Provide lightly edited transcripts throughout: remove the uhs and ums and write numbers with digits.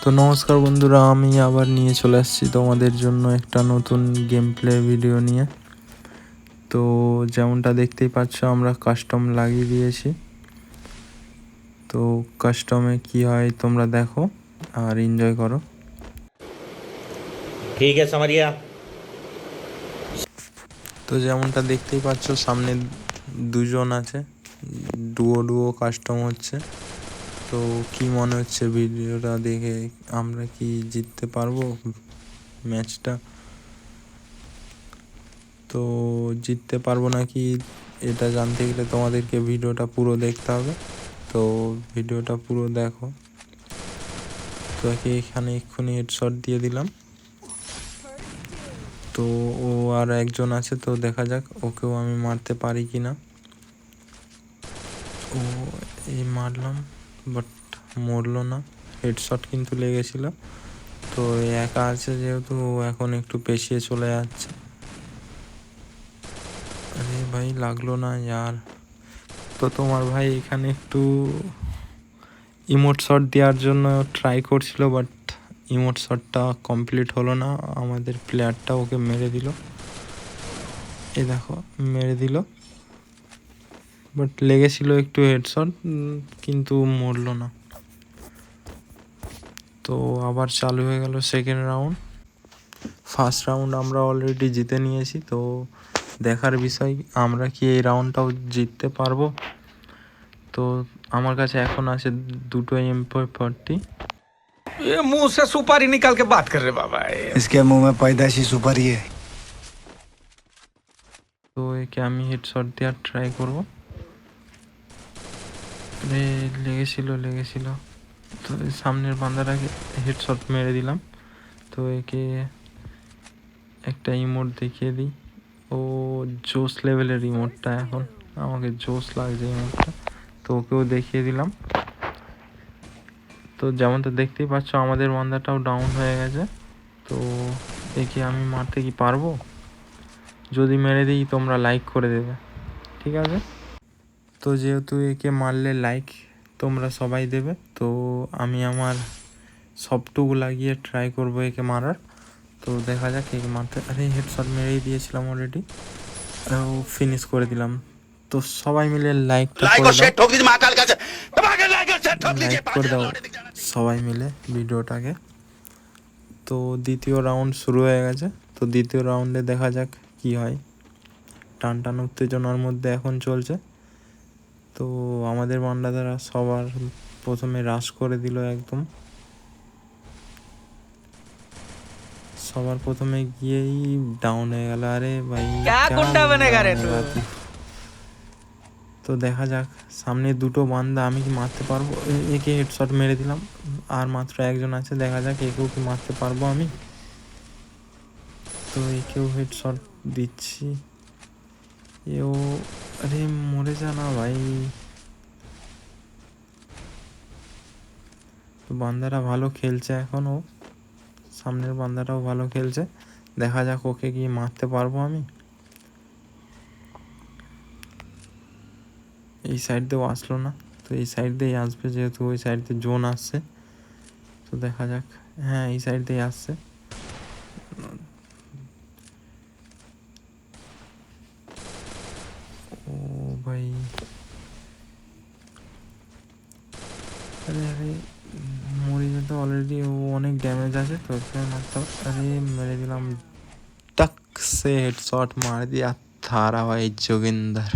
তো নমস্কার বন্ধুরা, আমি আবার নিয়ে চলে আসছি তোমাদের জন্য একটা নতুন গেম প্লে ভিডিও নিয়ে। তো যেমনটা দেখতেই পাচ্ছ, আমরা কাস্টম লাগিয়ে দিয়েছি। তো কাস্টমে কি হয় তোমরা দেখো আর এনজয় করো। ठीक है समरिया। তো যেমনটা দেখতেই পাচ্ছ, সামনে দুজন আছে, ডুও কাস্টম হচ্ছে। তো কি মনে হচ্ছে ভিডিওটা দেখে, আমরা কি জিততে পারবো ম্যাচটা? তো জিততে পারবো নাকি এটা জানতে গেলে তোমাদেরকে ভিডিওটা পুরো দেখতে হবে। তো ভিডিওটা পুরো দেখো। তো এখানে এক্ষুনি হেডশট দিয়ে দিলাম। তো ও আর একজন আছে, তো দেখা যাক ওকেও আমি মারতে পারি কি না। ও এই মারলাম, বাট মরলো না, হেডশট কিন্তু লেগেছিল। তো একা আছে যেহেতু, ও এখন একটু পেছিয়ে চলে যাচ্ছে। আরে ভাই লাগলো না यार। তো তোমার ভাই এখানে একটু ইমোট শট দেওয়ার জন্য ট্রাই করছিল, বাট ইমোট শটটা কমপ্লিট হলো না। আমাদের প্লেয়ারটা ওকে মেরে দিল, এই দেখো মেরে দিল, বাট লেগেছিল একটু হেডশট, কিন্তু মরলো না। তো আবার চালু হয়ে গেল সেকেন্ড রাউন্ড। ফার্স্ট রাউন্ড আমরা অলরেডি জিতে নিয়েছি। তো দেখার বিষয় আমরা কি এই রাউন্ডটাও জিততে পারবো। তো আমার কাছে এখন আছে দুটো MP40। ये मुंह से सुपारी निकाल के बात कर रहे बाबा। इसके मुंह में पैदाइशी सुपारी है। তো একে আমি হেডশট দেওয়ার ট্রাই করব। আরে লেগেছিল। তো সামনের বান্দাটাকে হেডশট মেরে দিলাম। তো একে একটা ইমোট দেখিয়ে দিই। ও জোস লেভেলের ইমোটটা, এখন আমাকে জোস লাগছে ইমোটটা। তো ওকেও দেখিয়ে দিলাম। তো যেমনটা দেখতেই পাচ্ছ, আমাদের বান্দাটাও ডাউন হয়ে গেছে। তো একে আমি মারতে কি পারবো? যদি মেরে দিই তোমরা লাইক করে দেবে, ঠিক আছে? তো যেহেতু একে মারলে লাইক তোমরা সবাই দেবে, তো আমি আমার সবটুকু লাগিয়ে ট্রাই করবো একে মারার। তো দেখা যাক একে মারতে। আরে হেডশট মেরেই দিয়েছিলাম অলরেডি, ও ফিনিশ করে দিলাম। তো সবাই মিলে লাইকটা করে দাও, লাইক করে দাও সবাই মিলে ভিডিওটাকে। তো দ্বিতীয় রাউন্ড শুরু হয়ে গেছে। তো দ্বিতীয় রাউন্ডে দেখা যাক কি হয়। টান উত্তেজনার মধ্যে এখন চলছে। তো আমাদের বান্দাদারা সবার প্রথমে রাশ করে দিল একদম। সবার প্রথমে গিয়েই ডাউন হয়ে গেল। আরে ভাই गुंडा बनेगा रे तू? তো দেখা যাক সামনে দুটো বান্দা, আমি কি মারতে পারবো? একে হেডশট মেরে দিলাম, আর মাত্র একজন আছে, দেখা যাক একেও কি মারতে পারবো আমি। তো একেও হেডশট দিচ্ছি, এও আরে মরে যা না ভাই। তো বান্দারা ভালো খেলছে এখনও, সামনের বান্দাটাও ভালো খেলছে। দেখা যাক ওকে কি মারতে পারবো আমি। এই সাইড দিয়েও আসলো না, তো এই সাইড দিয়েই আসবে যেহেতু ওই সাইড দিয়ে জোন আসছে। তো দেখা যাক, হ্যাঁ এই সাইড দিয়ে আসছে। ও ভাই, আরে মরে যেতে অলরেডি, ও অনেক ড্যামেজ আছে। তো এখানে মারতে হবে। আরে মেরে দিলাম, टक से हेडशॉट मार दिया थारा भाई जोगिंदर।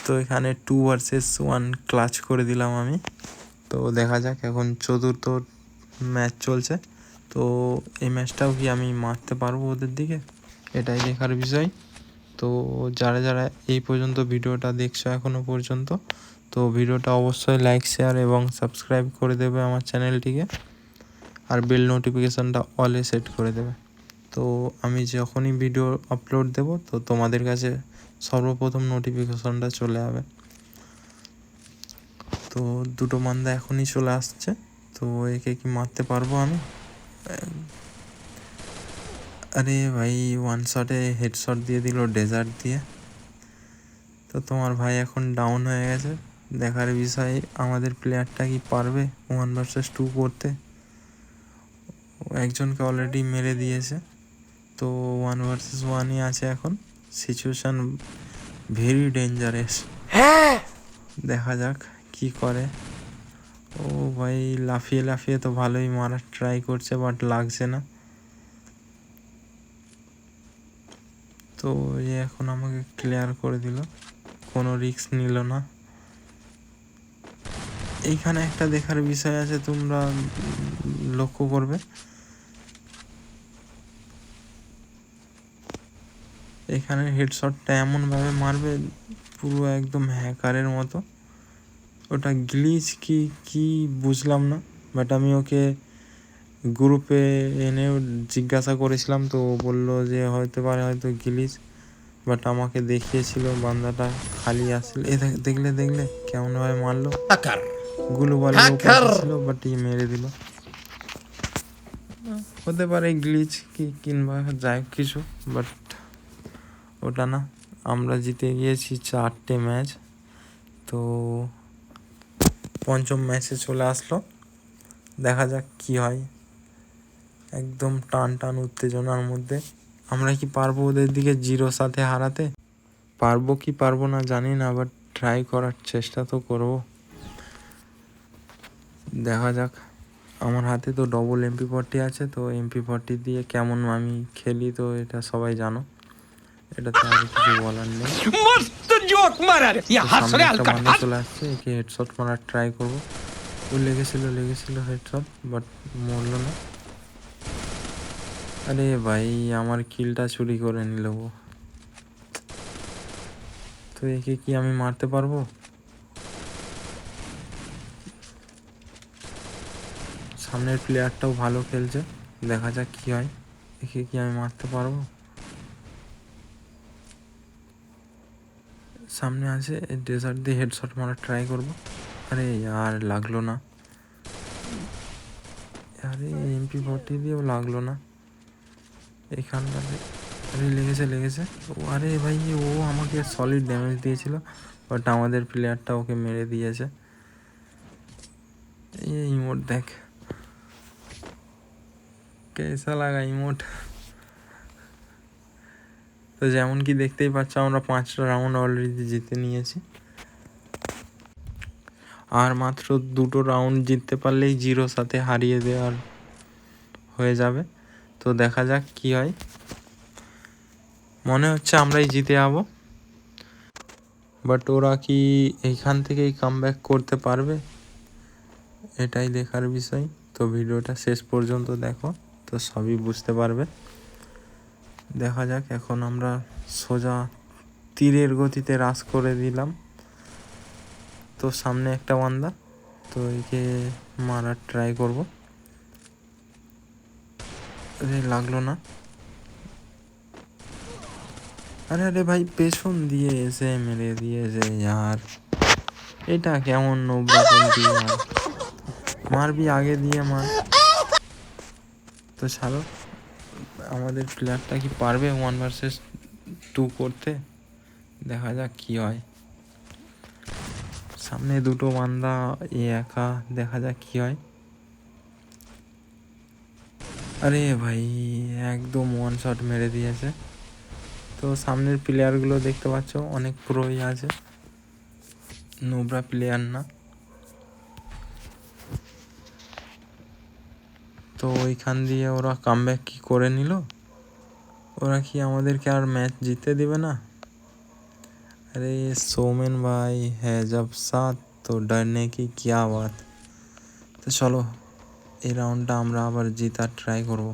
তো এখানে 2 vs 1 ক্লাচ করে দিলাম আমি। তো দেখা যাক, এখন চতুর্থ ম্যাচ চলছে। তো এই ম্যাচটাও কি আমি মারতে পারবো ওদের দিকে, এটাই দেখার বিষয়। তো যারা এই পর্যন্ত ভিডিওটা দেখছো এখনো পর্যন্ত, তো ভিডিওটা অবশ্যই লাইক শেয়ার এবং সাবস্ক্রাইব করে দেবে আমার চ্যানেলটিকে, আর বেল নোটিফিকেশানটা অলে সেট করে দেবে। তো আমি যখনই ভিডিও আপলোড দেব, তো তোমাদের কাছে সর্বপ্রথম নোটিফিকেশনটা চলে যাবে। তো দুটো বান্দা এখনই চলে আসছে। তো একে কি মারতে পারবো আমি? আরে ভাই ওয়ান শটে হেডশট দিয়ে দিল ডেজার্ট দিয়ে। তো তোমার ভাই এখন ডাউন হয়ে গেছে, দেখার বিষয় আমাদের প্লেয়ারটা কি পারবে 1 vs 2 করতে। ও একজনকে অলরেডি মেরে দিয়েছে, তো 1 vs 1ই আছে এখন। Situation very dangerous. দেখা যাক কি করে। ও ভাই লাফিয়ে লাফিয়ে তো ভালোই মারার ট্রাই করছে, বাট লাগছে না। তো এ এখন আমাকে ক্লিয়ার করে দিল, কোনো রিস্ক নিল না। এইখানে একটা দেখার বিষয় আছে, তোমরা লক্ষ্য করবে এখানে হেডশটটা এমনভাবে মারবে পুরো একদম হ্যাকারের মতো। ওটা গ্লিচ কি কি বুঝলাম না, বাট আমি ওকে গ্রুপে এনে জিজ্ঞাসা করেছিলাম, তো ও বললো যে হতে পারে হয়তো গ্লিচ, বাট আমাকে দেখিয়েছিল বান্দাটা খালি আসছিল। এ দেখলে দেখলে কেমনভাবে মারলো, গুলো বল ছিল, বাট মেরে দিল। হতে পারে গ্লিচ কি কিংবা যাই হোক কিছু, বাট ওটা না। আমরা জিতে গিয়েছি 4টে ম্যাচ। তো পঞ্চম ম্যাচে চলে আসলো, দেখা যাক কি হয়। একদম টান টান উত্তেজনার মধ্যে। আমরা কি পারবো ওদের দিকে 0 সাথে হারাতে? পারবো কি পারবো না জানি না, বাট ট্রাই করার চেষ্টা তো করবো। দেখা যাক। আমার হাতে তো ডবল MP40 আছে, তো MP40 দিয়ে কেমন আমি খেলি তো এটা সবাই জানো, এটাতে আর কিছু বলার নেই। मस्त जोक मारा रे ये हंस সামনে रहे একটা हल्का বান্দা চলে আসছে, একে হেডশট মারার ট্রাই করবো। ও লেগেছিল হেডশট, বাট মরলো না। আরে ভাই আমার কিলটা চুরি করে নিল ও। তো একে কি আমি মারতে পারবো? সামনের প্লেয়ারটাও ভালো খেলছে, দেখা যাক কি হয়। একে কি আমি মারতে পারবো? সামনে আছে, ডেজার্ট দিয়ে হেডশট মারার ট্রাই করব। আরে আর লাগলো না। আরে MP40 দিয়েও লাগলো না এখানটাতে। আরে লেগেছে। ও আরে ভাই ও আমাকে সলিড ড্যামেজ দিয়েছিল, বাট আমাদের প্লেয়ারটা ওকে মেরে দিয়েছে। এই ইমোট দেখ কেসা লাগা ইমোট। তো যেমন কি দেখতেই পাচ্ছ আমরা 5টা রাউন্ড অলরেডি জিতে নিয়েছি, আর মাত্র 2টো রাউন্ড জিততে পারলেই 0 সাথে হারিয়ে দেওয়ার হয়ে যাবে। তো দেখা যাক কি হয়। মনে হচ্ছে আমরাই জিতে যাবো, বাট ওরা কি এইখান থেকেই কামব্যাক করতে পারবে, এটাই দেখার বিষয়। তো ভিডিওটা শেষ পর্যন্ত দেখো, তো সবই বুঝতে পারবে। দেখা যাক। এখন আমরা সোজা তীরের গতিতে রাশ করে দিলাম। তো সামনে একটা বান্দা, তো একে মারার ট্রাই করব। আরে লাগলো না। আরে ভাই পেছন দিয়ে এসে মেরে দিয়েছে यार। এটা কেমন নোবরাপন্থী यार, মারবি আগে দিয়ে মার। তো ছাড়ো, আমাদের প্লেয়ারটা কি পারবে 1 vs 2 করতে, দেখা যাক কি হয়। সামনে 2টো বান্দা, একা, দেখা যাক কি হয়। আরে ভাই একদম 1 শট মেরে দিয়েছে। তো সামনের প্লেয়ারগুলো দেখতে পাচ্ছ অনেক প্রোই আছে, নোবরা প্লেয়ার না। তো ওইখান দিয়ে ওরা কামব্যাক কি করে নিল, ওরা কি আমাদেরকে আর ম্যাচ জিততে দেবে না? अरे सोमेन भाई है जब साथ तो डरने की क्या बात। তো চলো এই রাউন্ডটা আমরা আবার জেতার ট্রাই করব।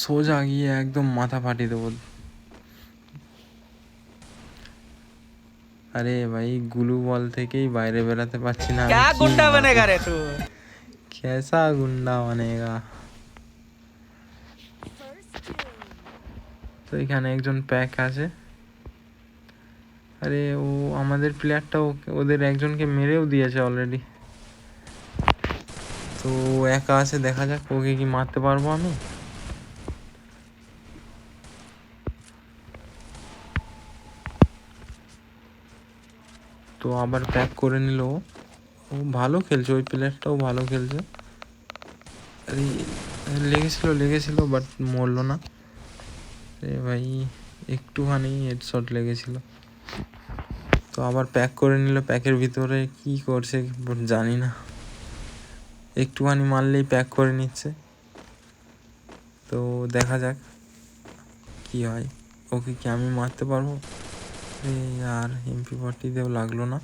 সোজা গিয়ে একদম মাথা ফাটিয়ে দেবো। আরে ভাই গ্লু বল থেকেই বাইরে বেরাতে পারছি না। क्या गुंडा बनेगा रे तू कैसा गुंडा बनेगा। তো এখানে একজন প্যাক আছে। আরে ও আমাদের প্লেয়ারটা ওদের একজনকে মেরেও দিয়েছে অলরেডি। তো একা আছে, দেখা যাক ওকে কি মারতে পারবো আমি। তো আবার প্যাক করে নিল ও। ও ভালো খেলছে, ওই প্লেয়ারটাও ভালো খেলছে। আরে লেগেছিল বাট মরলো না। রে ভাই একটুখানি হেডশট লেগেছিল। তো আবার প্যাক করে নিল, প্যাকের ভিতরে কি করছে জানি না, একটুখানি মারলেই প্যাক করে নিচ্ছে। তো দেখা যাক কি হয়, ওকে কি আমি মারতে পারবো? আর MP40তেও লাগলো না,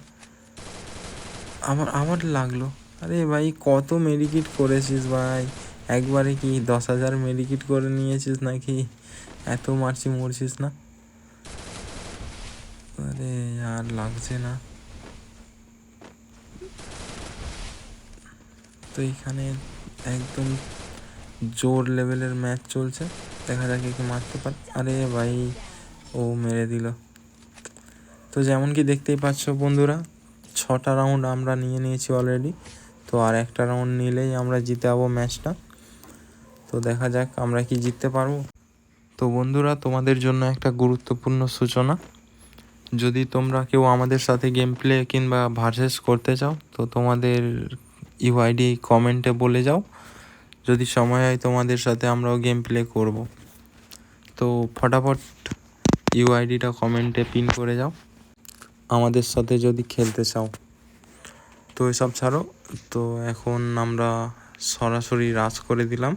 আবার লাগলো। আরে ভাই কত মেডিকিট করেছিস ভাই, একবারে কি 10,000 মেডিকিট করে নিয়েছিস নাকি? এত মারছি মরছিস না। আরে আর লাগছে না। তো এখানে একদম জোর লেভেলের ম্যাচ চলছে, দেখা যাক একে মারতে পার। আরে ভাই ও মেরে দিল। তো যেমন কি দেখতেই পাচ্ছ বন্ধুরা, 6টা রাউন্ড আমরা নিয়ে নিয়েছি অলরেডি। তো আর একটা রাউন্ড নিলেই আমরা জিতে যাবো ম্যাচটা। তো দেখা যাক আমরা কি জিততে পারবো। তো বন্ধুরা, তোমাদের জন্য একটা গুরুত্বপূর্ণ সূচনা, যদি তোমরা কেউ আমাদের সাথে গেম প্লে কিংবা ভার্সেস করতে চাও তো তোমাদের ইউআইডি কমেন্টে বলে যাও, যদি সময় হয় তোমাদের সাথে আমরাও গেম প্লে করব। তো ফটাফট ইউআইডিটা কমেন্টে পিন করে যাও আমাদের সাথে যদি খেলতে চাও। তো এসব ছাড়ো, তো এখন আমরা সরাসরি রাজ করে দিলাম।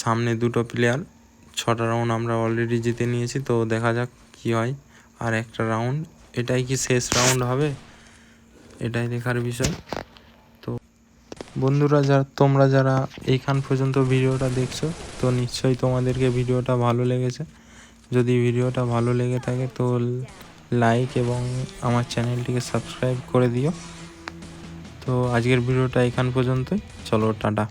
সামনে 2টো প্লেয়ার, 6টা রাউন্ড আমরা অলরেডি জিতে নিয়েছি। তো দেখা যাক কি হয়। আর একটা রাউন্ড, এটাই কি শেষ রাউন্ড হবে, এটাই দেখার বিষয়। তো বন্ধুরা, তোমরা যারা এইখান পর্যন্ত ভিডিওটা দেখছো, তো নিশ্চয়ই তোমাদেরকে ভিডিওটা ভালো লেগেছে। যদি ভিডিওটা ভালো লেগে থাকে তো লাইক এবং আমার চ্যানেলটিকে সাবস্ক্রাইব করে দিও। তো আজকের ভিডিওটা এখান পর্যন্তই, চলো টাটা।